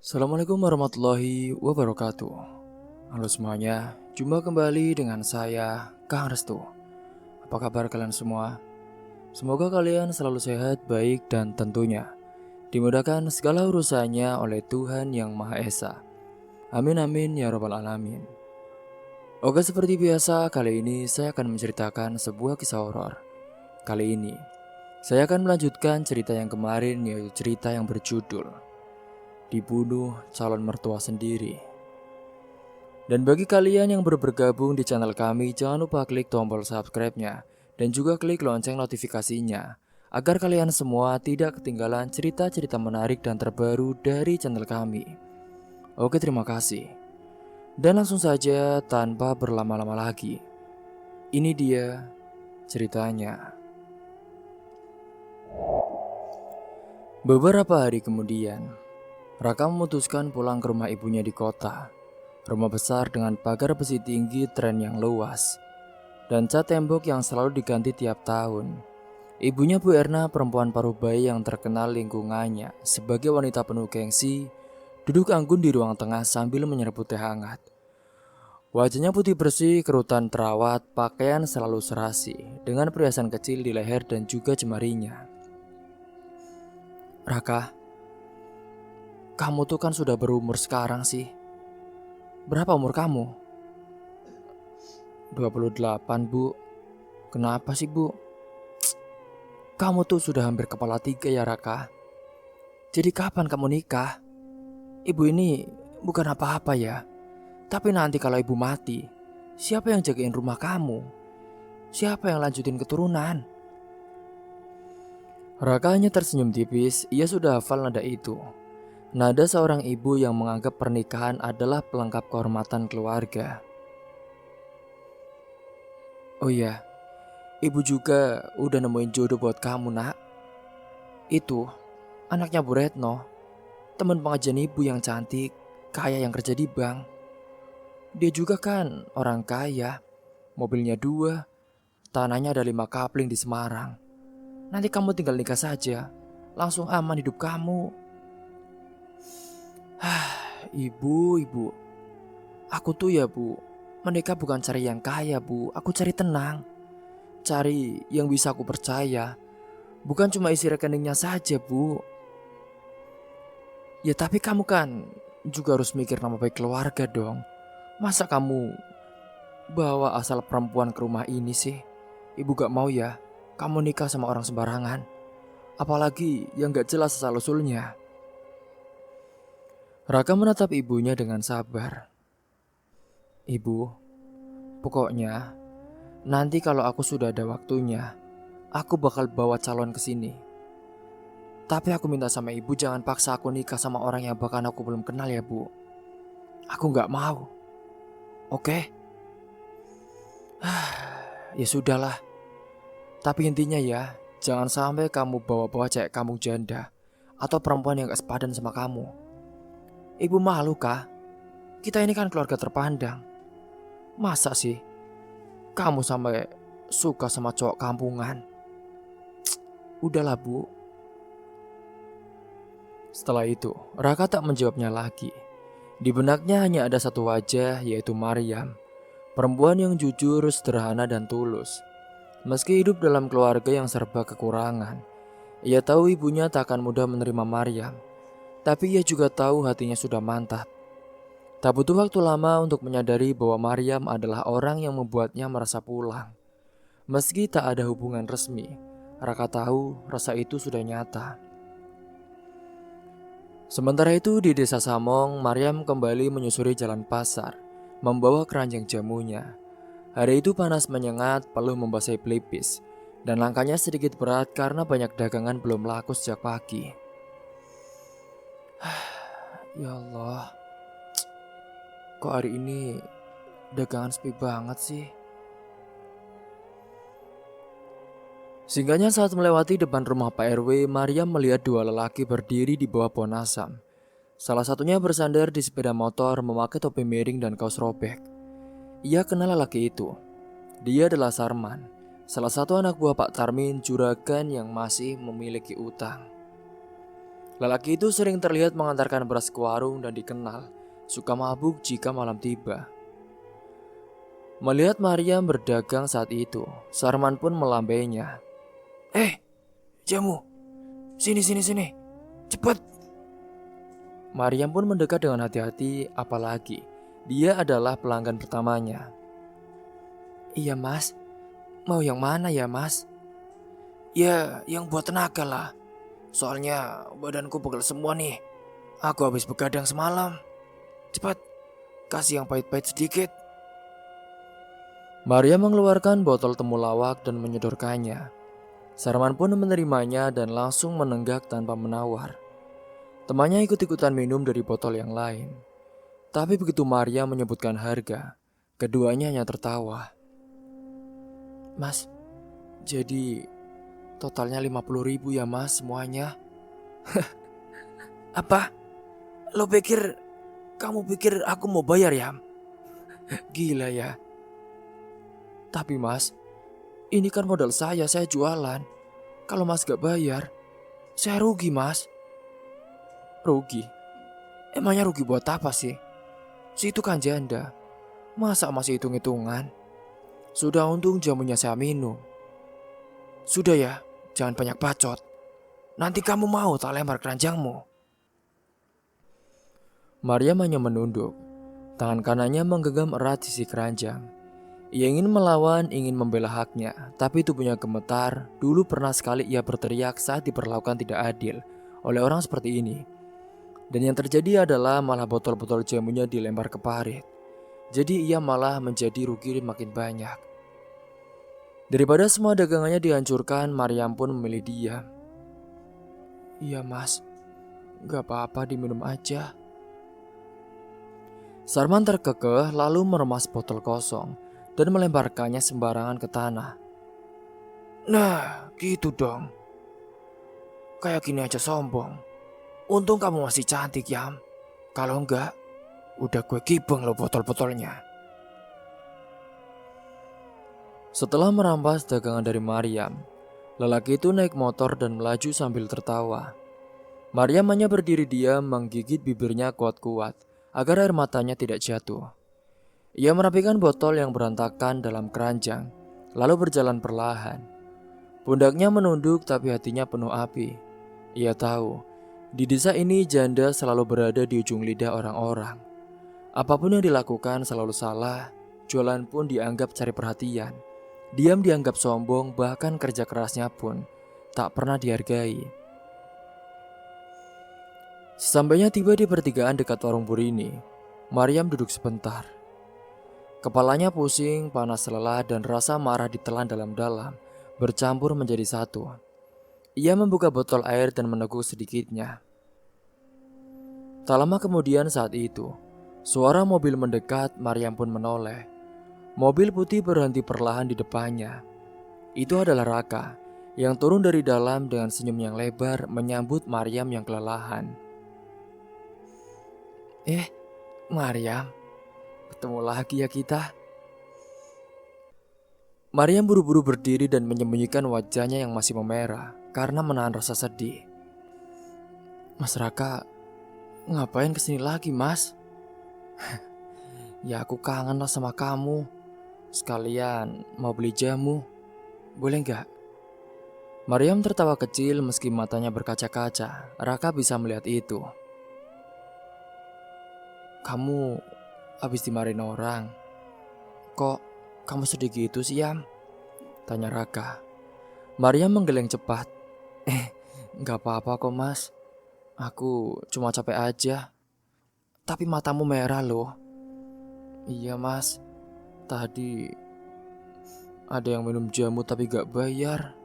Assalamualaikum warahmatullahi wabarakatuh. Halo semuanya, jumpa kembali dengan saya, Kang Restu. Apa kabar kalian semua? Semoga kalian selalu sehat, baik, dan tentunya dimudahkan segala urusannya oleh Tuhan Yang Maha Esa. Amin amin ya rabbal alamin. Oke, seperti biasa, kali ini saya akan menceritakan sebuah kisah horor. Kali ini, saya akan melanjutkan cerita yang kemarin, yaitu cerita yang berjudul Dibunuh Calon Mertua Sendiri. Dan bagi kalian yang baru bergabung di channel kami, jangan lupa klik tombol subscribe-nya dan juga klik lonceng notifikasinya agar kalian semua tidak ketinggalan cerita-cerita menarik dan terbaru dari channel kami. Oke, terima kasih. Dan langsung saja tanpa berlama-lama lagi. Ini dia ceritanya. Beberapa hari kemudian, Raka memutuskan pulang ke rumah ibunya di kota. Rumah besar dengan pagar besi tinggi, tren yang luas, dan cat tembok yang selalu diganti tiap tahun. Ibunya Bu Erna, perempuan paruh baya yang terkenal lingkungannya sebagai wanita penuh gengsi, duduk anggun di ruang tengah sambil menyerbu teh hangat. Wajahnya putih bersih, kerutan terawat, pakaian selalu serasi, dengan perhiasan kecil di leher dan juga jemarinya. Raka, kamu tuh kan sudah berumur sekarang sih. Berapa umur kamu? 28, Bu. Kenapa sih, Bu? Kamu tuh sudah hampir kepala tiga ya, Raka. Jadi kapan kamu nikah? Ibu ini bukan apa-apa ya. Tapi nanti kalau ibu mati, siapa yang jagain rumah kamu? Siapa yang lanjutin keturunan? Raka hanya tersenyum tipis, ia sudah hafal nada itu. Nada seorang ibu yang menganggap pernikahan adalah pelengkap kehormatan keluarga. Oh iya, ibu juga udah nemuin jodoh buat kamu, Nak. Itu anaknya Bu Retno, teman pengajian ibu yang cantik, kaya yang kerja di bank. Dia juga kan orang kaya, mobilnya 2, tanahnya ada 5 kapling di Semarang. Nanti kamu tinggal nikah saja, langsung aman hidup kamu. Ibu, aku tuh ya Bu, menikah bukan cari yang kaya Bu, aku cari tenang. Cari yang bisa aku percaya, bukan cuma isi rekeningnya saja Bu. Ya tapi kamu kan juga harus mikir nama baik keluarga dong. Masa kamu bawa asal perempuan ke rumah ini sih? Ibu gak mau ya kamu nikah sama orang sembarangan. Apalagi yang gak jelas asal-usulnya. Raka menatap ibunya dengan sabar. Ibu, pokoknya nanti kalau aku sudah ada waktunya, aku bakal bawa calon ke sini. Tapi aku minta sama ibu jangan paksa aku nikah sama orang yang bahkan aku belum kenal ya Bu. Aku gak mau. Oke? Ya sudahlah. Tapi intinya ya, jangan sampai kamu bawa-bawa cewek kamu janda atau perempuan yang gak sepadan sama kamu. Ibu malu kah? Kita ini kan keluarga terpandang. Masa sih kamu sampai suka sama cowok kampungan? Udahlah Bu. Setelah itu, Raka tak menjawabnya lagi. Di benaknya hanya ada satu wajah, yaitu Maryam. Perempuan yang jujur, sederhana, dan tulus. Meski hidup dalam keluarga yang serba kekurangan, ia tahu ibunya tak akan mudah menerima Maryam. Tapi ia juga tahu hatinya sudah mantap. Tak butuh waktu lama untuk menyadari bahwa Maryam adalah orang yang membuatnya merasa pulang. Meski tak ada hubungan resmi, Raka tahu rasa itu sudah nyata. Sementara itu di desa Samong, Maryam kembali menyusuri jalan pasar, membawa keranjang jamunya. Hari itu panas menyengat, peluh membasahi pelipis, dan langkahnya sedikit berat karena banyak dagangan belum laku sejak pagi. Ya Allah, kok hari ini dagangan sepi banget sih? Singkatnya saat melewati depan rumah Pak RW, Maryam melihat dua lelaki berdiri di bawah pohon asam. Salah satunya bersandar di sepeda motor memakai topi miring dan kaos robek. Ia kenal lelaki itu. Dia adalah Sarman, salah satu anak buah Pak Tarmin, juragan yang masih memiliki utang. Lelaki itu sering terlihat mengantarkan beras ke warung dan dikenal suka mabuk jika malam tiba. Melihat Maryam berdagang saat itu, Sarman pun melambainya. Jamu, sini sini sini, cepat. Maryam pun mendekat dengan hati-hati, apalagi dia adalah pelanggan pertamanya. Iya mas, mau yang mana ya mas? Ya yang buat tenaga lah, soalnya badanku pegel semua nih. Aku habis begadang semalam. Cepat, kasih yang pahit-pahit sedikit. Maria mengeluarkan botol temulawak dan menyodorkannya. Sarman pun menerimanya dan langsung menenggak tanpa menawar. Temannya ikut-ikutan minum dari botol yang lain. Tapi begitu Maria menyebutkan harga, keduanya hanya tertawa. Mas, jadi totalnya 50.000 ya mas semuanya. Apa? Kamu pikir aku mau bayar ya? Gila ya. Tapi mas, ini kan modal saya jualan. Kalau mas gak bayar, saya rugi mas. Rugi? Emangnya rugi buat apa sih? Situ kan janda. Masa masih hitung-hitungan? Sudah untung jamunya saya minum. Sudah ya, jangan banyak bacot. Nanti kamu mau tak lempar keranjangmu. Maria hanya menunduk. Tangan kanannya menggenggam erat sisi keranjang. Ia ingin melawan, ingin membela haknya, tapi tubuhnya gemetar. Dulu pernah sekali ia berteriak saat diperlakukan tidak adil oleh orang seperti ini. Dan yang terjadi adalah malah botol-botol jamunya dilempar ke parit. Jadi ia malah menjadi rugi makin banyak. Daripada semua dagangannya dihancurkan, Maryam pun memilih diam. Iya mas, gak apa-apa diminum aja. Sarman terkekeh lalu meremas botol kosong dan melemparkannya sembarangan ke tanah. Nah, gitu dong. Kayak gini aja sombong. Untung kamu masih cantik, Yam. Kalau enggak, udah gue gibeng lo botol-botolnya. Setelah merampas dagangan dari Maryam, lelaki itu naik motor dan melaju sambil tertawa. Maryam hanya berdiri diam menggigit bibirnya kuat-kuat agar air matanya tidak jatuh. Ia merapikan botol yang berantakan dalam keranjang, lalu berjalan perlahan. Pundaknya menunduk tapi hatinya penuh api. Ia tahu, di desa ini janda selalu berada di ujung lidah orang-orang. Apapun yang dilakukan selalu salah, jualan pun dianggap cari perhatian. Diam dianggap sombong, bahkan kerja kerasnya pun tak pernah dihargai. Sesampainya tiba di pertigaan dekat warung Burini, Maryam duduk sebentar. Kepalanya pusing, panas lelah dan rasa marah ditelan dalam-dalam, bercampur menjadi satu. Ia membuka botol air dan meneguk sedikitnya. Tak lama kemudian saat itu, suara mobil mendekat, Maryam pun menoleh. Mobil putih berhenti perlahan di depannya. Itu adalah Raka, yang turun dari dalam dengan senyum yang lebar menyambut Maryam yang kelelahan. Maryam, ketemu lagi ya kita. Maryam buru-buru berdiri dan menyembunyikan wajahnya yang masih memerah karena menahan rasa sedih. Mas Raka, ngapain kesini lagi mas? Ya aku kangen lah sama kamu. Sekalian mau beli jamu, boleh nggak? Maryam tertawa kecil meski matanya berkaca-kaca. Raka bisa melihat itu. Kamu habis dimarahin orang. Kok kamu sedih gitu sih Yam? Tanya Raka. Maryam menggeleng cepat. Gak apa-apa kok mas. Aku cuma capek aja. Tapi matamu merah loh. Iya mas. Tadi ada yang minum jamu tapi gak bayar.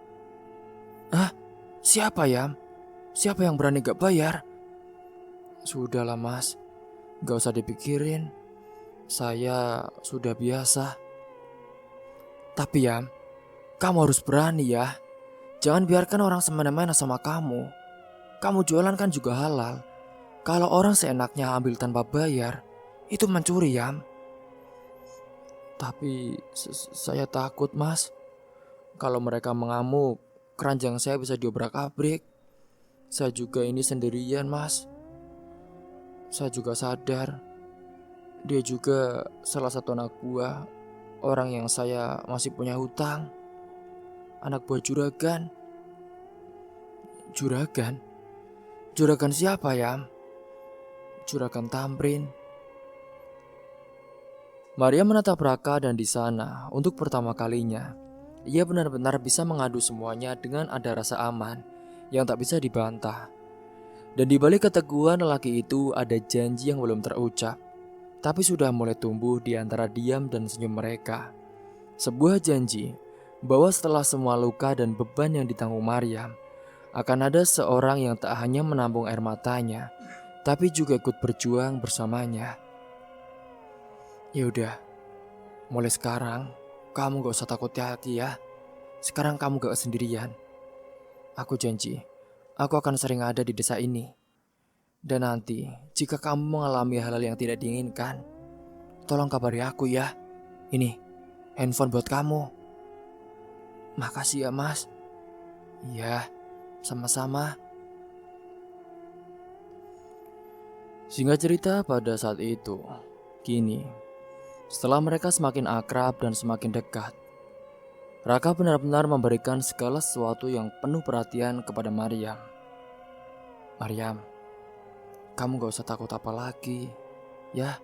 Siapa Yam? Siapa yang berani gak bayar? Sudahlah mas, gak usah dipikirin. Saya sudah biasa. Tapi Yam, kamu harus berani ya. Jangan biarkan orang semena-mena sama kamu. Kamu jualan kan juga halal. Kalau orang seenaknya ambil tanpa bayar, itu mencuri Yam. Tapi saya takut mas. Kalau mereka mengamuk, keranjang saya bisa diobrak-abrik. Saya juga ini sendirian, Mas. Saya juga sadar dia juga salah satu anak buah orang yang saya masih punya hutang. Anak buah juragan. Juragan? Juragan siapa ya? Juragan Tamrin. Maria menatap Raka dan di sana untuk pertama kalinya ia benar-benar bisa mengadu semuanya dengan ada rasa aman yang tak bisa dibantah. Dan di balik keteguhan lelaki itu ada janji yang belum terucap, tapi sudah mulai tumbuh di antara diam dan senyum mereka. Sebuah janji bahwa setelah semua luka dan beban yang ditanggung Maryam, akan ada seorang yang tak hanya menampung air matanya, tapi juga ikut berjuang bersamanya. Ya udah, mulai sekarang kamu gak usah takut hati ya. Sekarang kamu gak sendirian. Aku janji, aku akan sering ada di desa ini. Dan nanti, jika kamu mengalami hal-hal yang tidak diinginkan, tolong kabari aku ya. Ini, handphone buat kamu. Makasih ya, Mas. Iya, sama-sama. Singkat cerita pada saat itu, kini, setelah mereka semakin akrab dan semakin dekat, Raka benar-benar memberikan segala sesuatu yang penuh perhatian kepada Maryam. Maryam, kamu gak usah takut apa lagi. Ya,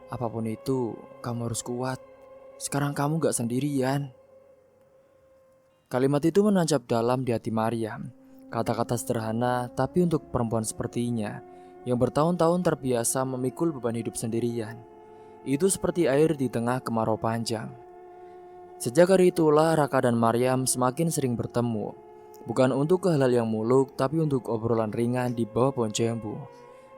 apapun itu, kamu harus kuat. Sekarang kamu gak sendirian. Kalimat itu menancap dalam di hati Maryam. Kata-kata sederhana, tapi untuk perempuan sepertinya, yang bertahun-tahun terbiasa memikul beban hidup sendirian, itu seperti air di tengah kemarau panjang. Sejak hari itulah Raka dan Maryam semakin sering bertemu. Bukan untuk hal-hal yang muluk, tapi untuk obrolan ringan di bawah pohon jambu,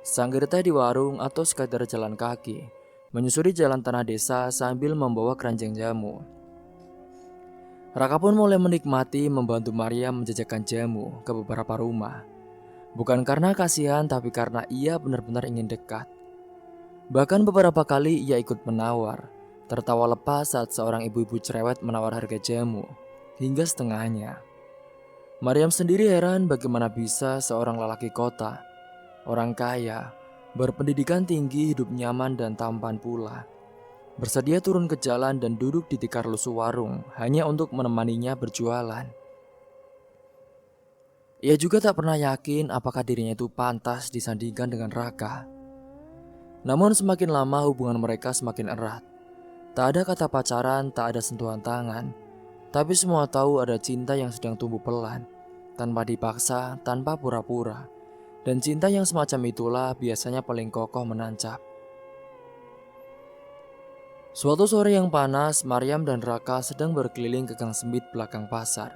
sanggar teh di warung, atau sekadar jalan kaki, menyusuri jalan tanah desa sambil membawa keranjang jamu. Raka pun mulai menikmati membantu Maryam menjajakan jamu ke beberapa rumah. Bukan karena kasihan, tapi karena ia benar-benar ingin dekat. Bahkan beberapa kali ia ikut menawar, tertawa lepas saat seorang ibu-ibu cerewet menawar harga jamu hingga setengahnya. Maryam sendiri heran bagaimana bisa seorang lelaki kota, orang kaya, berpendidikan tinggi, hidup nyaman dan tampan pula, bersedia turun ke jalan dan duduk di tikar lusuh warung hanya untuk menemaninya berjualan. Ia juga tak pernah yakin apakah dirinya itu pantas disandingkan dengan Raka. Namun semakin lama hubungan mereka semakin erat. Tak ada kata pacaran, tak ada sentuhan tangan, tapi semua tahu ada cinta yang sedang tumbuh pelan, tanpa dipaksa, tanpa pura-pura. Dan cinta yang semacam itulah biasanya paling kokoh menancap. Suatu sore yang panas, Maryam dan Raka sedang berkeliling ke gang sempit belakang pasar.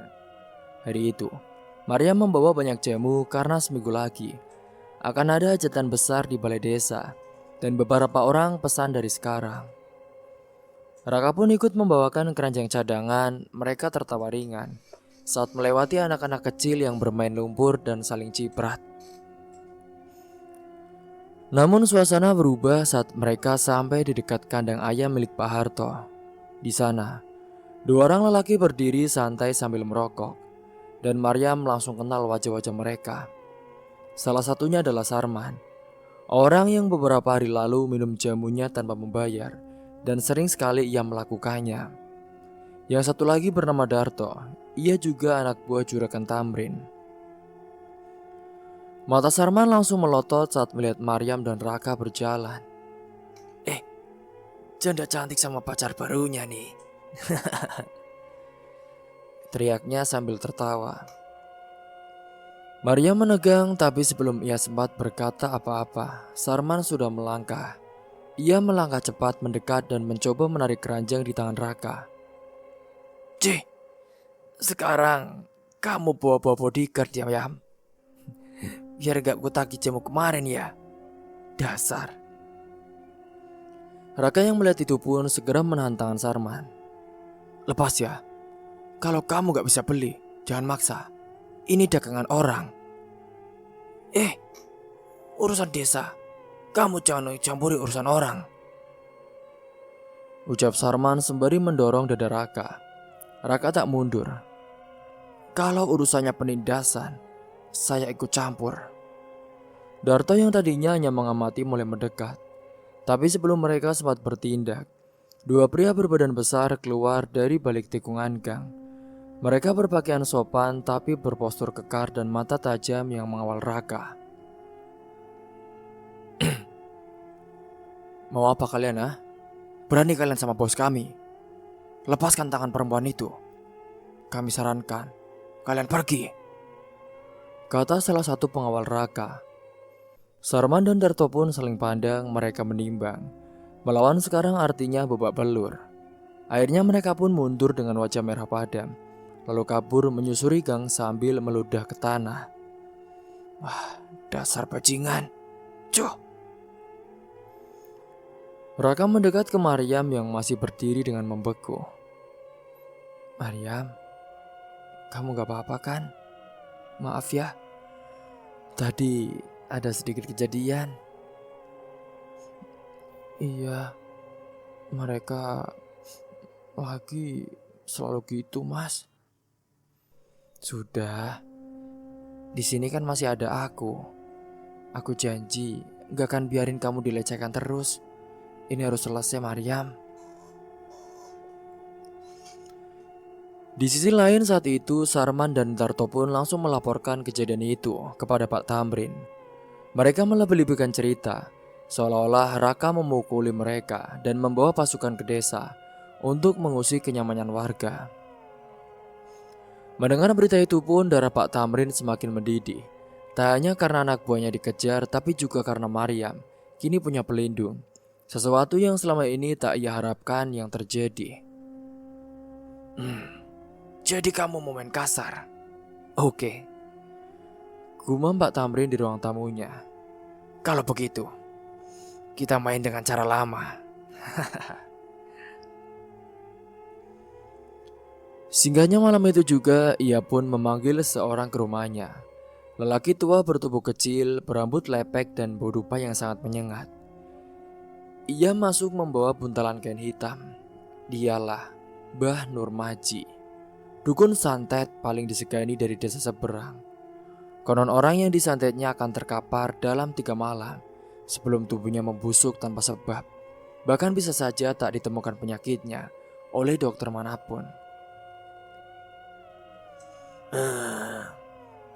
Hari itu, Maryam membawa banyak jamu karena seminggu lagi akan ada hajatan besar di balai desa dan beberapa orang pesan dari sekarang. Raka pun ikut membawakan keranjang cadangan. Mereka tertawa ringan saat melewati anak-anak kecil yang bermain lumpur dan saling ciprat. Namun suasana berubah saat mereka sampai di dekat kandang ayam milik Pak Harto. Di sana, dua orang lelaki berdiri santai sambil merokok, dan Maryam langsung kenal wajah-wajah mereka. Salah satunya adalah Sarman, orang yang beberapa hari lalu minum jamunya tanpa membayar, dan sering sekali ia melakukannya. Yang satu lagi bernama Darto, ia juga anak buah juragan Tamrin. Mata Sarman langsung melotot saat melihat Maryam dan Raka berjalan. Janda cantik sama pacar barunya nih. Teriaknya sambil tertawa. Maryam menegang, tapi sebelum ia sempat berkata apa-apa, Sarman sudah melangkah. Ia melangkah cepat mendekat dan mencoba menarik keranjang di tangan Raka. Cih, sekarang kamu bawa-bawa bodyguard ya, Yam? Biar gak kutagi jamu kemarin ya. Dasar. Raka yang melihat itu pun segera menahan tangan Sarman. Lepas ya. Kalau kamu gak bisa beli, jangan maksa. Ini dagangan orang. Urusan desa. Kamu jangan campuri urusan orang. Ucap Sarman sembari mendorong dada Raka. Raka tak mundur. Kalau urusannya penindasan, saya ikut campur. Darto yang tadinya hanya mengamati mulai mendekat. Tapi sebelum mereka sempat bertindak, dua pria berbadan besar keluar dari balik tikungan gang. Mereka berpakaian sopan tapi berpostur kekar dan mata tajam yang mengawal Raka. Mau apa kalian, ah? Berani kalian sama bos kami? Lepaskan tangan perempuan itu. Kami sarankan, kalian pergi, kata salah satu pengawal Raka. Sarman dan Darto pun saling pandang, mereka menimbang. Melawan sekarang artinya babak belur. Akhirnya mereka pun mundur dengan wajah merah padam, lalu kabur menyusuri gang sambil meludah ke tanah. Wah, dasar bajingan. Cuh. Raka mendekat ke Maryam yang masih berdiri dengan membeku. Maryam, kamu gak apa-apa kan? Maaf ya, tadi ada sedikit kejadian. Iya, mereka lagi selalu gitu, Mas. Sudah, di sini kan masih ada aku. Aku janji gak akan biarin kamu dilecehkan terus. Ini harus selesai, Maryam. Di sisi lain saat itu, Sarman dan Darto pun langsung melaporkan kejadian itu kepada Pak Tamrin. Mereka melebih-lebihkan cerita, seolah-olah Raka memukuli mereka dan membawa pasukan ke desa untuk mengusik kenyamanan warga. Mendengar berita itu pun darah Pak Tamrin semakin mendidih. Tak hanya karena anak buahnya dikejar, tapi juga karena Maryam kini punya pelindung. Sesuatu yang selama ini tak ia harapkan yang terjadi. Jadi kamu mau main kasar? Oke. Gumam Pak Tamrin di ruang tamunya. Kalau begitu, kita main dengan cara lama. Singgahnya malam itu juga, ia pun memanggil seorang ke rumahnya. Lelaki tua bertubuh kecil, berambut lepek dan berupa yang sangat menyengat. Ia masuk membawa buntalan kain hitam. Dialah Mbah Nurmaji, dukun santet paling disegani dari desa seberang. Konon orang yang disantetnya akan terkapar dalam 3 malam sebelum tubuhnya membusuk tanpa sebab. Bahkan bisa saja tak ditemukan penyakitnya oleh dokter manapun.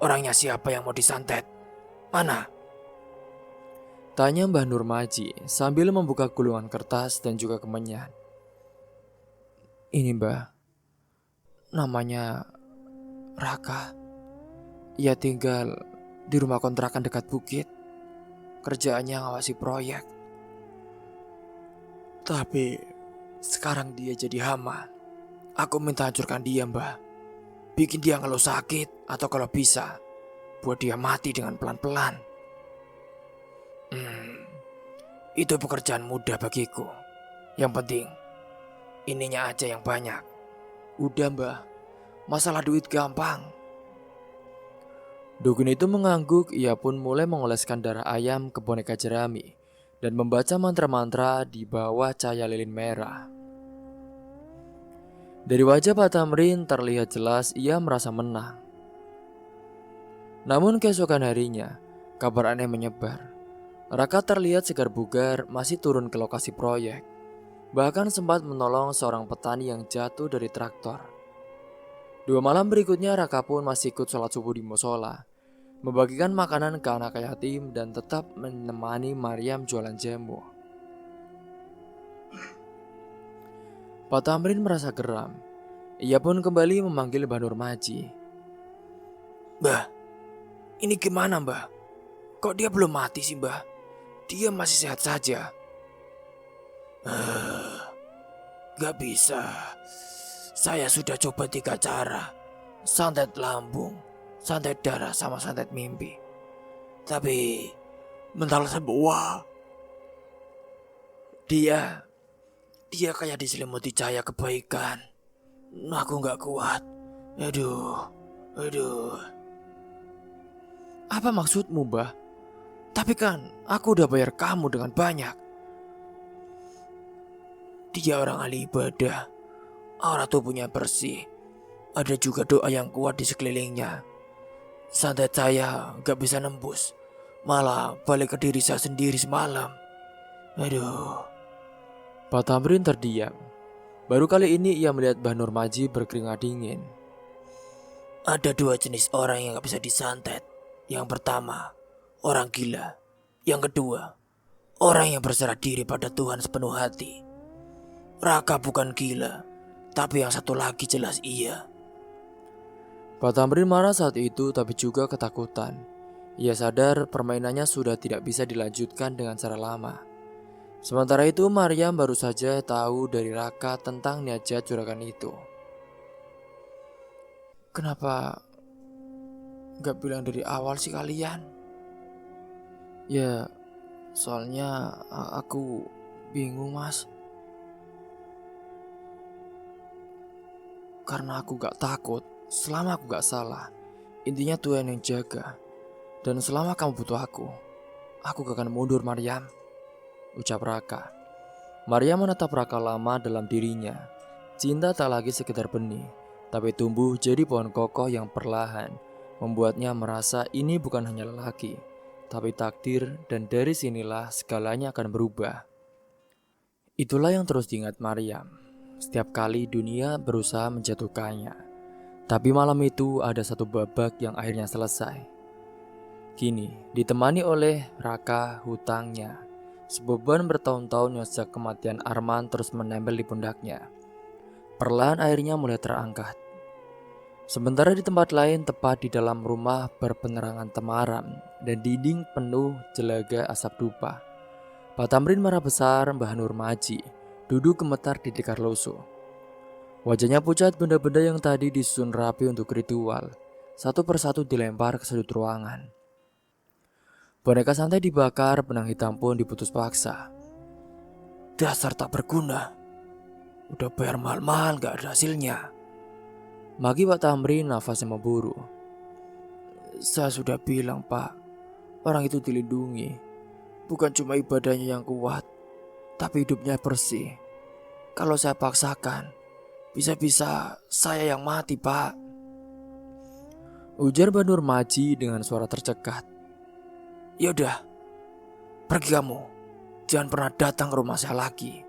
Orangnya siapa yang mau disantet? Mana? Tanya Mbah Nurmaji sambil membuka gulungan kertas dan juga kemenyan. Ini Mbah, namanya Raka. Ia tinggal di rumah kontrakan dekat bukit. Kerjaannya ngawasi proyek. Tapi sekarang dia jadi hama. Aku minta hancurkan dia, Mbah. Bikin dia ngeluh sakit, atau kalau bisa buat dia mati dengan pelan-pelan. Itu pekerjaan mudah bagiku. Yang penting ininya aja yang banyak. Udah, Mbah. Masalah duit gampang. Dukun itu mengangguk, ia pun mulai mengoleskan darah ayam ke boneka jerami dan membaca mantra-mantra di bawah cahaya lilin merah. Dari wajah Pak Tamrin terlihat jelas ia merasa menang. Namun keesokan harinya, kabar aneh menyebar. Raka terlihat segar bugar masih turun ke lokasi proyek. Bahkan sempat menolong seorang petani yang jatuh dari traktor. 2 malam berikutnya Raka pun masih ikut sholat subuh di musola, membagikan makanan ke anak yatim dan tetap menemani Maryam jualan jamu. Pak Tamrin merasa geram. Ia pun kembali memanggil Mbah Nurmaji. Mbah, ini gimana Mbah? Kok dia belum mati sih Mbah? Dia masih sehat saja. Gak bisa. Saya sudah coba 3 cara. Santet lambung, santet darah sama santet mimpi. Tapi mental semua. Dia kayak diselimuti cahaya kebaikan. Aku gak kuat. Aduh. Apa maksudmu, Mbah? Tapi kan aku udah bayar kamu dengan banyak. Dia orang ahli ibadah. Aura tubuhnya bersih. Ada juga doa yang kuat di sekelilingnya. Santet saya gak bisa nembus. Malah balik ke diri saya sendiri semalam. Aduh. Pak Tamrin terdiam. Baru kali ini ia melihat Mbah Nurmaji berkeringat dingin. Ada dua jenis orang yang gak bisa disantet. Yang pertama, orang gila. Yang kedua, orang yang berserah diri pada Tuhan sepenuh hati. Raka bukan gila, tapi yang satu lagi jelas iya. Pak Tamrin marah saat itu tapi juga ketakutan. Ia sadar permainannya sudah tidak bisa dilanjutkan dengan cara lama. Sementara itu Maryam baru saja tahu dari Raka tentang niat jahat juragan itu. Kenapa gak bilang dari awal sih kalian? Ya, soalnya aku bingung mas. Karena aku gak takut, selama aku gak salah. Intinya Tuhan yang jaga. Dan selama kamu butuh aku gak akan mundur Maryam, ucap Raka. Maryam menatap Raka lama dalam dirinya. Cinta tak lagi sekedar benih, tapi tumbuh jadi pohon kokoh yang perlahan membuatnya merasa ini bukan hanya lelaki, tapi takdir, dan dari sinilah segalanya akan berubah. Itulah yang terus diingat Maryam setiap kali dunia berusaha menjatuhkannya. Tapi malam itu ada satu babak yang akhirnya selesai. Kini ditemani oleh Raka hutangnya, sebeban bertahun-tahun yang sejak kematian Arman terus menempel di pundaknya. Perlahan airnya mulai terangkat. Sementara di tempat lain, tepat di dalam rumah berpenerangan temaram dan dinding penuh jelaga asap dupa, Pak Tamrin marah besar Mbah Nurmaji duduk gemetar di tikar loso. Wajahnya pucat, benda-benda yang tadi disusun rapi untuk ritual satu persatu dilempar ke sudut ruangan. Boneka santai dibakar, benang hitam pun diputus paksa. Dasar tak berguna. Udah bayar mahal-mahal gak ada hasilnya. Maki Pak Tamrin, nafasnya memburu. Saya sudah bilang pak, orang itu dilindungi. Bukan cuma ibadahnya yang kuat, tapi hidupnya bersih. Kalau saya paksakan, bisa-bisa saya yang mati pak, ujar Mbah Nurmaji dengan suara tercekat. Yaudah, pergi kamu. Jangan pernah datang ke rumah saya lagi.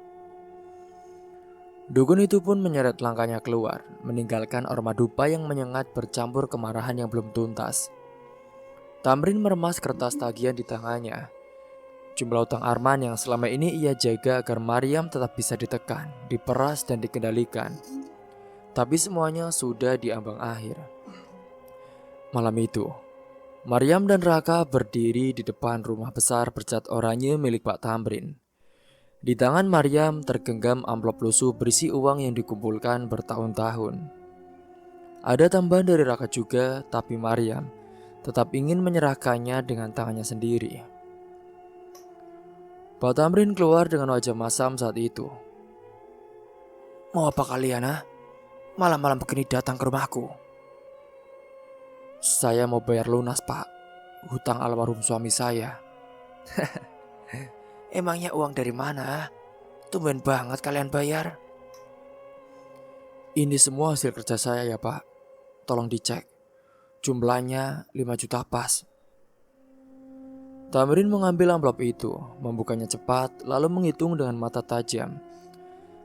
Dukun itu pun menyeret langkahnya keluar, meninggalkan aroma dupa yang menyengat bercampur kemarahan yang belum tuntas. Tamrin meremas kertas tagihan di tangannya. Jumlah utang Arman yang selama ini ia jaga agar Maryam tetap bisa ditekan, diperas dan dikendalikan. Tapi semuanya sudah di ambang akhir. Malam itu, Maryam dan Raka berdiri di depan rumah besar bercat oranye milik Pak Tamrin. Di tangan Maryam tergenggam amplop lusuh berisi uang yang dikumpulkan bertahun-tahun. Ada tambahan dari Raka juga, tapi Maryam tetap ingin menyerahkannya dengan tangannya sendiri. Pak Tamrin keluar dengan wajah masam saat itu. Mau apa kalian Malam-malam begini datang ke rumahku. Saya mau bayar lunas pak, hutang almarhum suami saya. Emangnya uang dari mana? Tumben banget kalian bayar. Ini semua hasil kerja saya ya pak. Tolong dicek. Jumlahnya 5 juta pas. Tamrin mengambil amplop itu, membukanya cepat, lalu menghitung dengan mata tajam.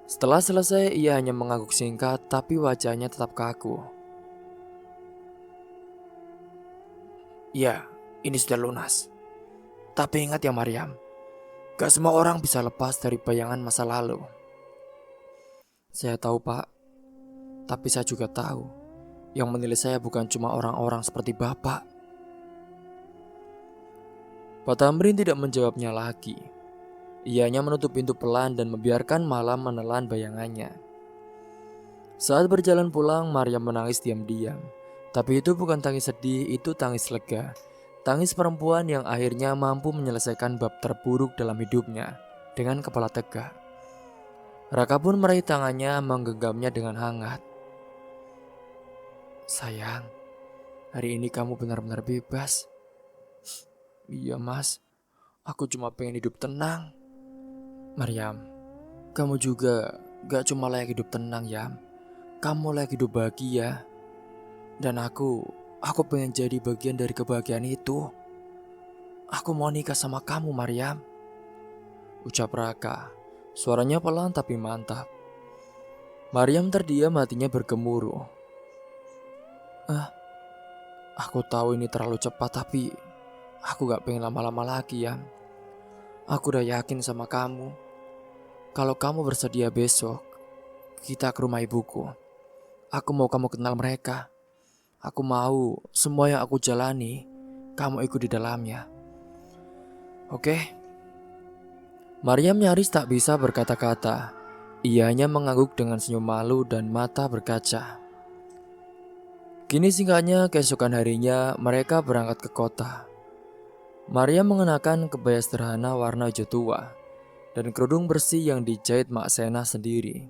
Setelah selesai, ia hanya mengangguk singkat, tapi wajahnya tetap kaku. Ya, ini sudah lunas. Tapi ingat ya Maryam, gak semua orang bisa lepas dari bayangan masa lalu. Saya tahu pak, tapi saya juga tahu yang menilai saya bukan cuma orang-orang seperti bapak. Pak Tamrin tidak menjawabnya lagi. Ianya menutup pintu pelan dan membiarkan malam menelan bayangannya. Saat berjalan pulang, Maryam menangis diam-diam. Tapi itu bukan tangis sedih, itu tangis lega. Tangis perempuan yang akhirnya mampu menyelesaikan bab terburuk dalam hidupnya dengan kepala tegak. Raka pun meraih tangannya, menggenggamnya dengan hangat. Sayang, hari ini kamu benar-benar bebas. Iya mas, aku cuma pengen hidup tenang. Maryam, kamu juga gak cuma layak hidup tenang Yam. Kamu layak hidup bahagia. Dan aku Aku pengen jadi bagian dari kebahagiaan itu. Aku mau nikah sama kamu, Maryam. Ucap Raka. Suaranya pelan tapi mantap. Maryam terdiam, hatinya bergemuruh. Aku tahu ini terlalu cepat, tapi aku gak pengen lama-lama lagi ya. Aku udah yakin sama kamu. Kalau kamu bersedia besok, kita ke rumah ibuku. Aku mau kamu kenal mereka. Aku mau semua yang aku jalani, kamu ikut di dalamnya. Oke? Maryam nyaris tak bisa berkata-kata. Ia hanya mengangguk dengan senyum malu dan mata berkaca. Kini singkatnya, keesokan harinya mereka berangkat ke kota. Maryam mengenakan kebaya sederhana warna hijau tua dan kerudung bersih yang dijahit Mak Sena sendiri.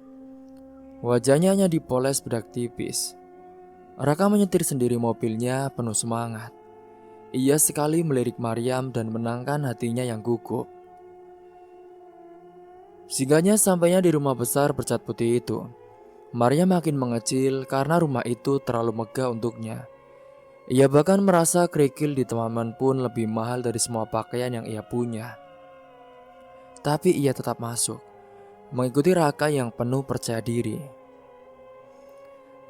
Wajahnya hanya dipoles bedak tipis. Raka menyetir sendiri mobilnya penuh semangat. Ia sekali melirik Maryam dan menangkan hatinya yang gugup. Singkatnya sampainya di rumah besar bercat putih itu. Maryam makin mengecil karena rumah itu terlalu megah untuknya. Ia bahkan merasa kerikil di teman pun lebih mahal dari semua pakaian yang ia punya. Tapi ia tetap masuk, mengikuti Raka yang penuh percaya diri.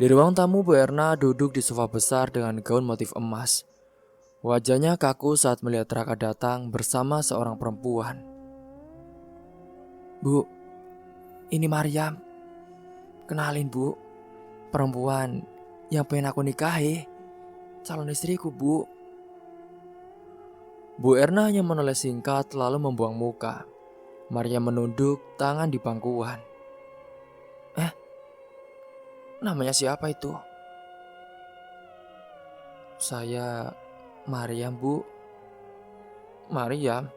Di ruang tamu, Bu Erna duduk di sofa besar dengan gaun motif emas. Wajahnya kaku saat melihat Raka datang bersama seorang perempuan. Bu, ini Maryam. Kenalin Bu, perempuan yang pengen aku nikahi. Calon istriku, Bu. Bu Erna hanya menoleh singkat lalu membuang muka. Maryam menunduk tangan di pangkuan. Namanya siapa itu? Saya Maryam, Bu. Maryam?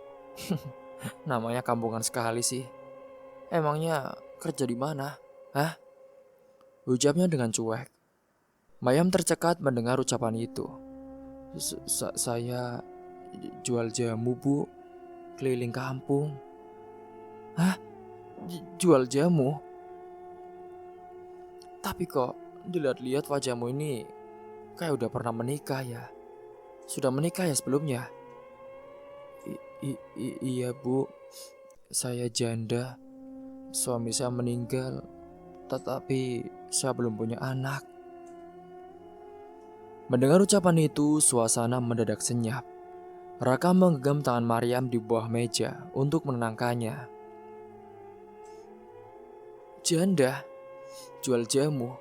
Namanya kampungan sekali sih. Emangnya kerja di mana? Hah? Ucapnya dengan cuek. Maryam tercekat mendengar ucapan itu. Saya jual jamu, Bu. Keliling kampung. Hah? Jual jamu? Tapi kok dilihat-lihat wajahmu ini kayak udah pernah menikah ya. Sudah menikah ya sebelumnya? Iya, Bu. Saya janda. Suami saya meninggal, tetapi saya belum punya anak. Mendengar ucapan itu, suasana mendadak senyap. Raka menggenggam tangan Maryam di bawah meja untuk menenangkannya. Janda, jual jamu,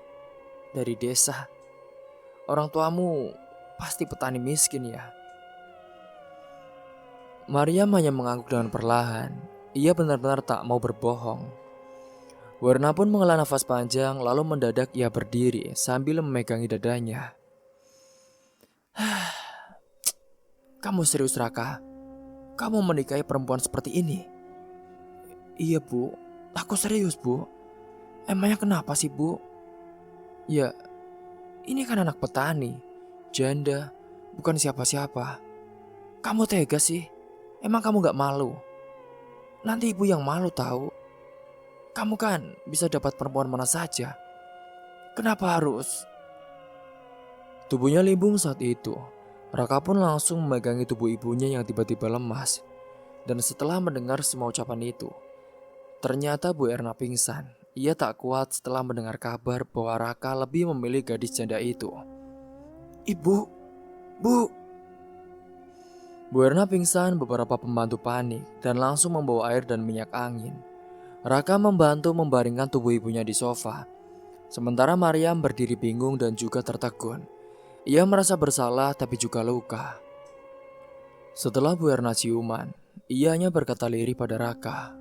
dari desa. Orang tuamu pasti petani miskin ya. Maryam hanya mengangguk dengan perlahan. Ia benar-benar tak mau berbohong. Warna pun menghela nafas panjang, lalu mendadak ia berdiri sambil memegangi dadanya. Kamu serius, Raka? Kamu menikahi perempuan seperti ini? Iya, Bu. Aku serius, Bu. Emangnya kenapa sih, Bu? Ya, ini kan anak petani, janda, bukan siapa-siapa. Kamu tega sih? Emang kamu gak malu? Nanti ibu yang malu tahu. Kamu kan bisa dapat perempuan mana saja. Kenapa harus? Tubuhnya limbung saat itu. Raka pun langsung memegangi tubuh ibunya yang tiba-tiba lemas. Dan setelah mendengar semua ucapan itu, ternyata Bu Erna pingsan. Ia tak kuat setelah mendengar kabar bahwa Raka lebih memilih gadis janda itu. Ibu, Bu. Bu Erna pingsan, beberapa pembantu panik dan langsung membawa air dan minyak angin. Raka membantu membaringkan tubuh ibunya di sofa. Sementara Maryam berdiri bingung dan juga tertegun. Ia merasa bersalah tapi juga luka. Setelah Bu Erna ciuman, ia hanya berkata lirih pada Raka.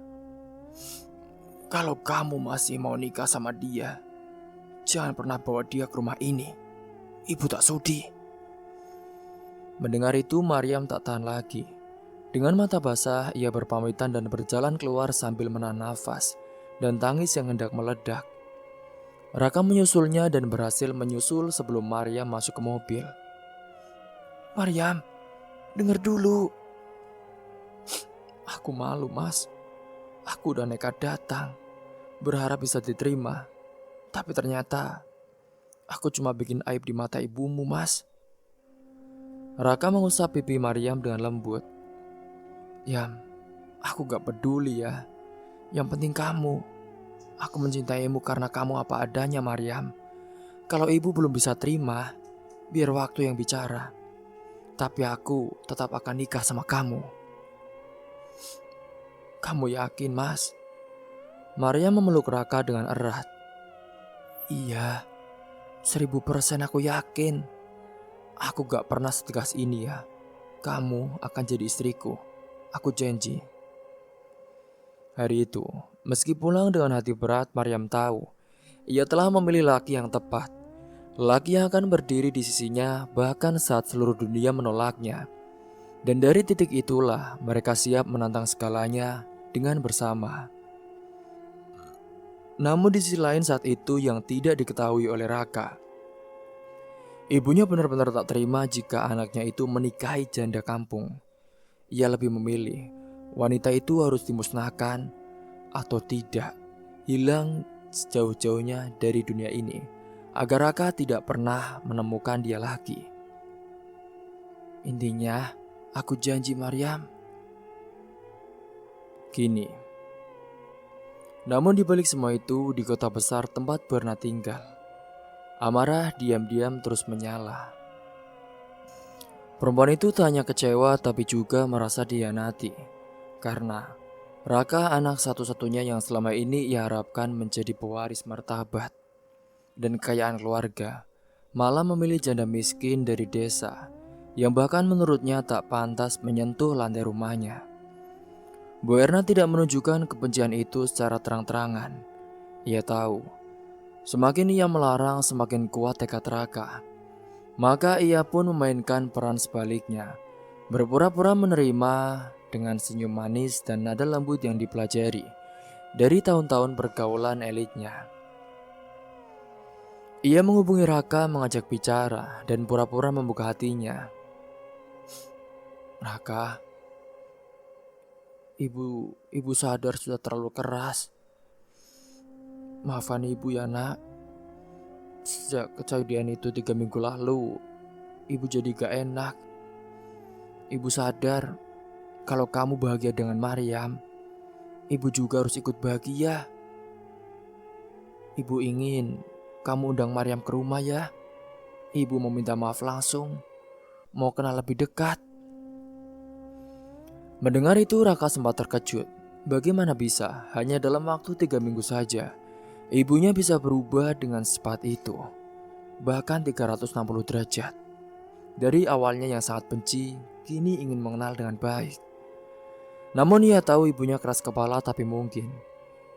Kalau kamu masih mau nikah sama dia, jangan pernah bawa dia ke rumah ini. Ibu tak sudi. Mendengar itu Maryam tak tahan lagi. Dengan mata basah, ia berpamitan dan berjalan keluar sambil menahan nafas dan tangis yang hendak meledak. Raka menyusulnya dan berhasil menyusul sebelum Maryam masuk ke mobil. Maryam, dengar dulu. Aku malu, Mas. Aku udah nekat datang, berharap bisa diterima. Tapi ternyata aku cuma bikin aib di mata ibumu, Mas. Raka mengusap pipi Maryam dengan lembut. Yam, aku gak peduli ya. Yang penting kamu. Aku mencintaimu karena kamu apa adanya, Maryam. Kalau ibu belum bisa terima, biar waktu yang bicara. Tapi aku tetap akan nikah sama kamu. Kamu yakin, Mas? Maryam memeluk Raka dengan erat. Iya, 1000% aku yakin. Aku gak pernah setegas ini ya. Kamu akan jadi istriku. Aku janji. Hari itu, meski pulang dengan hati berat, Maryam tahu ia telah memilih laki yang tepat. Laki yang akan berdiri di sisinya bahkan saat seluruh dunia menolaknya. Dan dari titik itulah mereka siap menantang segalanya dengan bersama. Namun di sisi lain saat itu yang tidak diketahui oleh Raka, ibunya benar-benar tak terima jika anaknya itu menikahi janda kampung. Ia lebih memilih wanita itu harus dimusnahkan atau tidak, hilang sejauh-jauhnya dari dunia ini, agar Raka tidak pernah menemukan dia lagi. Intinya, aku janji Maryam. Kini, namun di balik semua itu, di kota besar tempat Berna tinggal, amarah diam-diam terus menyala. Perempuan itu tak hanya kecewa tapi juga merasa dihianati, karena Raka anak satu-satunya yang selama ini ia harapkan menjadi pewaris martabat dan kekayaan keluarga, malah memilih janda miskin dari desa yang bahkan menurutnya tak pantas menyentuh lantai rumahnya. Bu Erna tidak menunjukkan kebencian itu secara terang-terangan. Ia tahu, semakin ia melarang semakin kuat tekad Raka. Maka ia pun memainkan peran sebaliknya, berpura-pura menerima dengan senyum manis dan nada lembut yang dipelajari dari tahun-tahun pergaulan elitnya. Ia menghubungi Raka mengajak bicara dan pura-pura membuka hatinya. Raka, ibu sadar sudah terlalu keras. Maafkan ibu ya nak. Sejak kejadian itu 3 minggu lalu, ibu jadi gak enak. Ibu sadar kalau kamu bahagia dengan Maryam, ibu juga harus ikut bahagia. Ibu ingin kamu undang Maryam ke rumah ya. Ibu mau minta maaf langsung, mau kenal lebih dekat. Mendengar itu Raka sempat terkejut. Bagaimana bisa hanya dalam waktu 3 minggu saja ibunya bisa berubah dengan secepat itu, bahkan 360 derajat. Dari awalnya yang sangat benci, kini ingin mengenal dengan baik. Namun ia tahu ibunya keras kepala tapi mungkin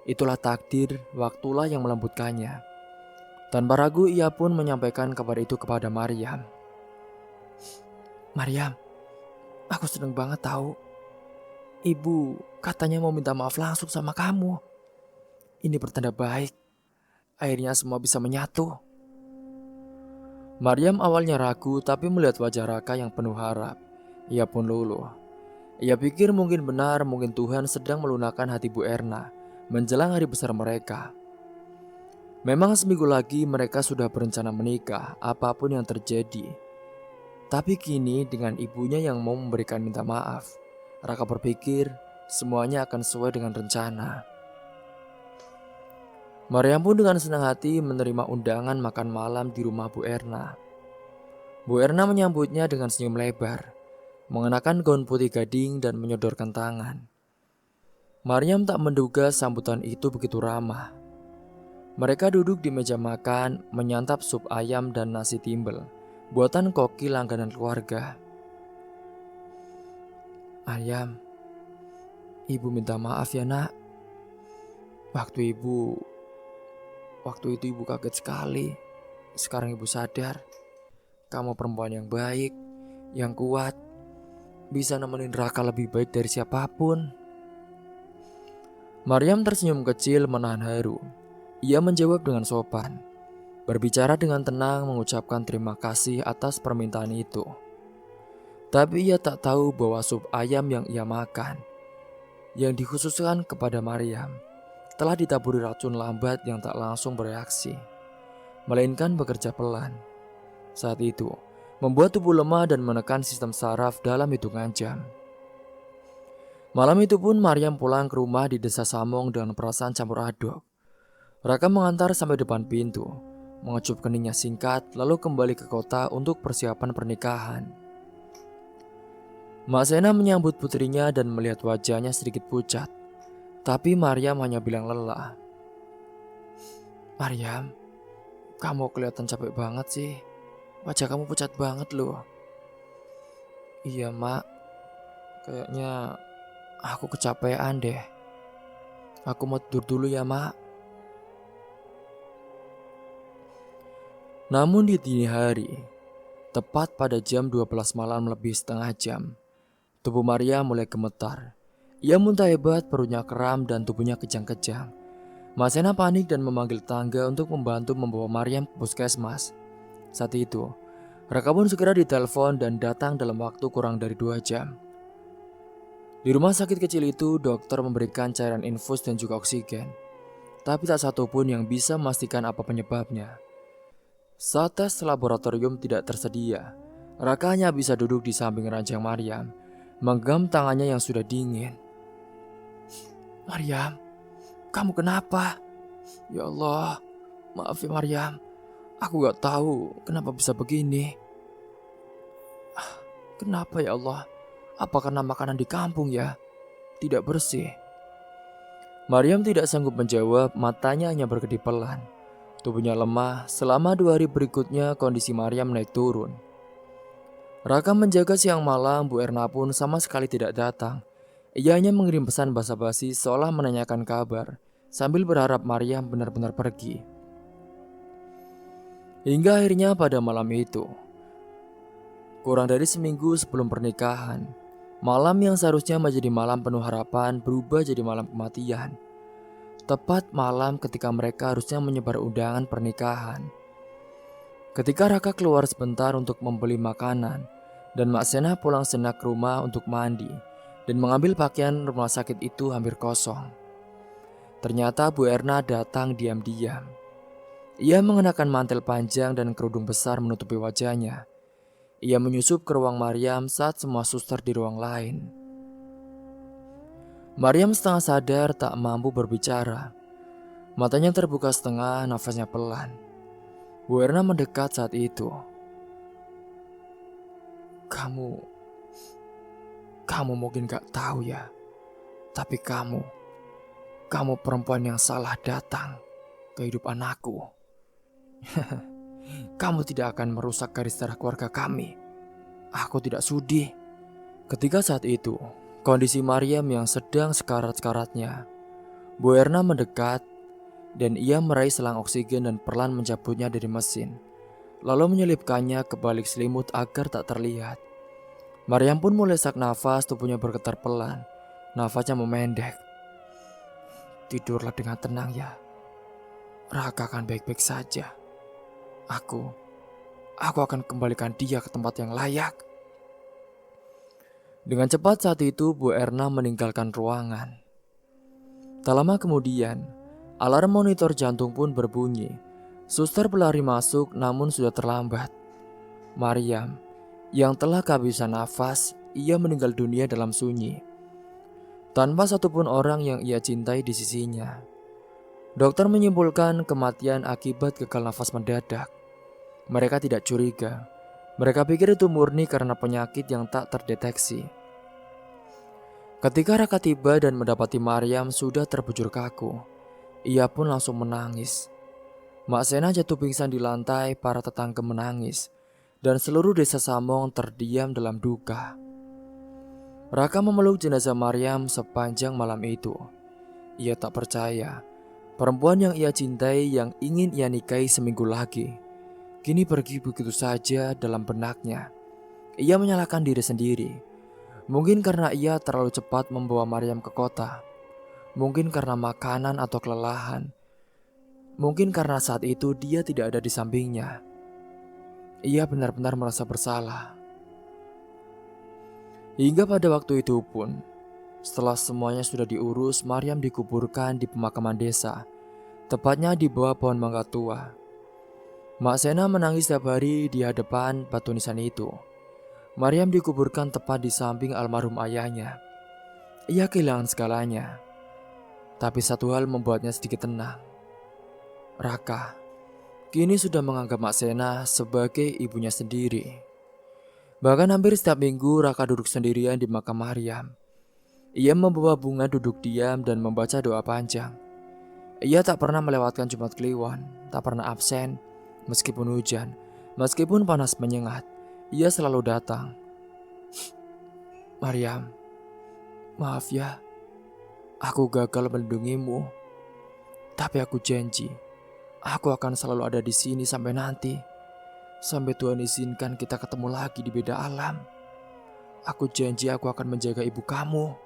itulah takdir, waktulah yang melembutkannya. Tanpa ragu ia pun menyampaikan kabar itu kepada Maryam. Maryam, aku seneng banget tahu. Ibu katanya mau minta maaf langsung sama kamu. Ini pertanda baik. Akhirnya semua bisa menyatu. Maryam awalnya ragu tapi melihat wajah Raka yang penuh harap, ia pun luluh. Ia pikir mungkin benar, mungkin Tuhan sedang melunakkan hati Bu Erna menjelang hari besar mereka. Memang seminggu lagi mereka sudah berencana menikah, apapun yang terjadi. Tapi kini dengan ibunya yang mau memberikan minta maaf, Raka berpikir semuanya akan sesuai dengan rencana. Maryam pun dengan senang hati menerima undangan makan malam di rumah Bu Erna. Bu Erna menyambutnya dengan senyum lebar, mengenakan gaun putih gading dan menyodorkan tangan. Maryam tak menduga sambutan itu begitu ramah. Mereka duduk di meja makan, menyantap sup ayam dan nasi timbel, buatan koki langganan keluarga. Ayam, ibu minta maaf ya nak. Waktu itu ibu kaget sekali. Sekarang ibu sadar, kamu perempuan yang baik, yang kuat, bisa nemenin Raka lebih baik dari siapapun. Maryam tersenyum kecil menahan haru. Ia menjawab dengan sopan, berbicara dengan tenang mengucapkan terima kasih atas permintaan itu. Tapi ia tak tahu bahwa sup ayam yang ia makan, yang dikhususkan kepada Maryam, telah ditaburi racun lambat yang tak langsung bereaksi, melainkan bekerja pelan. Saat itu, membuat tubuh lemah dan menekan sistem saraf dalam hitungan jam. Malam itu pun Maryam pulang ke rumah di Desa Samong dengan perasaan campur aduk. Raka mengantar sampai depan pintu, mengecup keningnya singkat, lalu kembali ke kota untuk persiapan pernikahan. Mak Sena menyambut putrinya dan melihat wajahnya sedikit pucat. Tapi Maryam hanya bilang lelah. "Maryam, kamu kelihatan capek banget sih. Wajah kamu pucat banget loh." "Iya mak, kayaknya aku kecapean deh. Aku mau tidur dulu ya mak." Namun di dini hari, tepat pada jam 12 malam lebih setengah jam, tubuh Maria mulai gemetar. Ia muntah hebat, perutnya kram dan tubuhnya kejang-kejang. Mas Sena panik dan memanggil tangga untuk membantu membawa Maryam ke puskesmas. Saat itu, Raka pun segera ditelepon dan datang dalam waktu kurang dari 2 jam. Di rumah sakit kecil itu, dokter memberikan cairan infus dan juga oksigen. Tapi tak satu pun yang bisa memastikan apa penyebabnya. Saat tes laboratorium tidak tersedia, Raka hanya bisa duduk di samping ranjang Maryam, menggenggam tangannya yang sudah dingin. "Maryam, kamu kenapa?" "Ya Allah, maaf ya Maryam. Aku gak tahu kenapa bisa begini." "Kenapa ya Allah? Apa karena makanan di kampung ya? Tidak bersih." Maryam tidak sanggup menjawab, matanya hanya berkedip pelan. Tubuhnya lemah. Selama 2 hari berikutnya kondisi Maryam naik turun. Raka menjaga siang malam, Bu Erna pun sama sekali tidak datang. Ia hanya mengirim pesan basa-basi seolah menanyakan kabar, sambil berharap Maryam benar-benar pergi. Hingga akhirnya pada malam itu, kurang dari seminggu sebelum pernikahan, malam yang seharusnya menjadi malam penuh harapan berubah jadi malam kematian. Tepat malam ketika mereka harusnya menyebar undangan pernikahan. Ketika Raka keluar sebentar untuk membeli makanan, dan Mak Sena pulang sejenak ke rumah untuk mandi dan mengambil pakaian, rumah sakit itu hampir kosong. Ternyata Bu Erna datang diam-diam. Ia mengenakan mantel panjang dan kerudung besar menutupi wajahnya. Ia menyusup ke ruang Maryam saat semua suster di ruang lain. Maryam setengah sadar, tak mampu berbicara. Matanya terbuka setengah, nafasnya pelan. Bu Erna mendekat saat itu. Kamu mungkin gak tahu ya, tapi kamu perempuan yang salah datang ke kehidupan aku. Kamu tidak akan merusak garis darah keluarga kami. Aku tidak sudi." Ketika saat itu, kondisi Maryam yang sedang sekarat-sekaratnya, Bu Erna mendekat dan ia meraih selang oksigen dan perlahan mencabutnya dari mesin, lalu menyelipkannya ke balik selimut agar tak terlihat. Maryam pun mulai sesak nafas, tubuhnya bergetar pelan, nafasnya memendek. "Tidurlah dengan tenang ya. Raka akan baik-baik saja. Aku akan kembalikan dia ke tempat yang layak." Dengan cepat saat itu Bu Erna meninggalkan ruangan. Tak lama kemudian, alarm monitor jantung pun berbunyi. Suster berlari masuk namun sudah terlambat. Maryam yang telah kehabisan nafas, ia meninggal dunia dalam sunyi, tanpa satupun orang yang ia cintai di sisinya. Dokter menyimpulkan kematian akibat gagal nafas mendadak. Mereka tidak curiga. Mereka pikir itu murni karena penyakit yang tak terdeteksi. Ketika Raka tiba dan mendapati Maryam sudah terbujur kaku, ia pun langsung menangis. Mak Sena jatuh pingsan di lantai, para tetangga menangis, dan seluruh desa Samong terdiam dalam duka. Raka memeluk jenazah Maryam sepanjang malam itu. Ia tak percaya, perempuan yang ia cintai, yang ingin ia nikahi seminggu lagi, kini pergi begitu saja dalam benaknya. Ia menyalahkan diri sendiri. Mungkin karena ia terlalu cepat membawa Maryam ke kota. Mungkin karena makanan atau kelelahan. Mungkin karena saat itu dia tidak ada di sampingnya. Ia benar-benar merasa bersalah. Hingga pada waktu itu pun, setelah semuanya sudah diurus, Maryam dikuburkan di pemakaman desa, tepatnya di bawah pohon mangga tua. Mak Sena menangis setiap hari di hadapan batu nisan itu. Maryam dikuburkan tepat di samping almarhum ayahnya. Ia kehilangan segalanya. Tapi satu hal membuatnya sedikit tenang. Raka kini sudah menganggap Mak Sena sebagai ibunya sendiri. Bahkan hampir setiap minggu Raka duduk sendirian di makam Maryam. Ia membawa bunga, duduk diam dan membaca doa panjang. Ia tak pernah melewatkan Jumat Kliwon, tak pernah absen. Meskipun hujan, meskipun panas menyengat, ia selalu datang. Maryam, maaf ya, aku gagal melindungimu. Tapi aku janji, aku akan selalu ada di sini sampai nanti. Sampai Tuhan izinkan kita ketemu lagi di beda alam. Aku janji aku akan menjaga ibu kamu.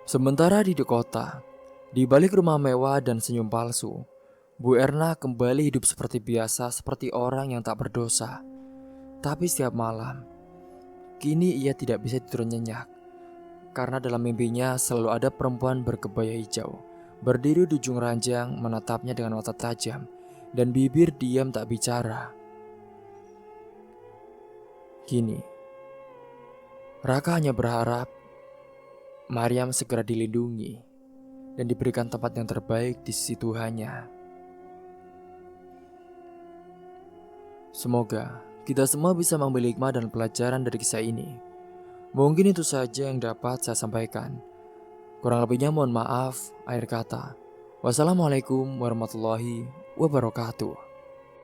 Sementara di kota, di balik rumah mewah dan senyum palsu, Bu Erna kembali hidup seperti biasa, seperti orang yang tak berdosa. Tapi setiap malam, kini ia tidak bisa tidur nyenyak. Karena dalam mimpinya selalu ada perempuan berkebaya hijau, berdiri di ujung ranjang, menatapnya dengan mata tajam, dan bibir diam tak bicara. Kini, Raka hanya berharap Maryam segera dilindungi dan diberikan tempat yang terbaik di sisi Tuhannya. Semoga kita semua bisa mengambil hikmah dan pelajaran dari kisah ini. Mungkin itu saja yang dapat saya sampaikan. Kurang lebihnya mohon maaf, akhir kata. Wassalamualaikum warahmatullahi wabarakatuh.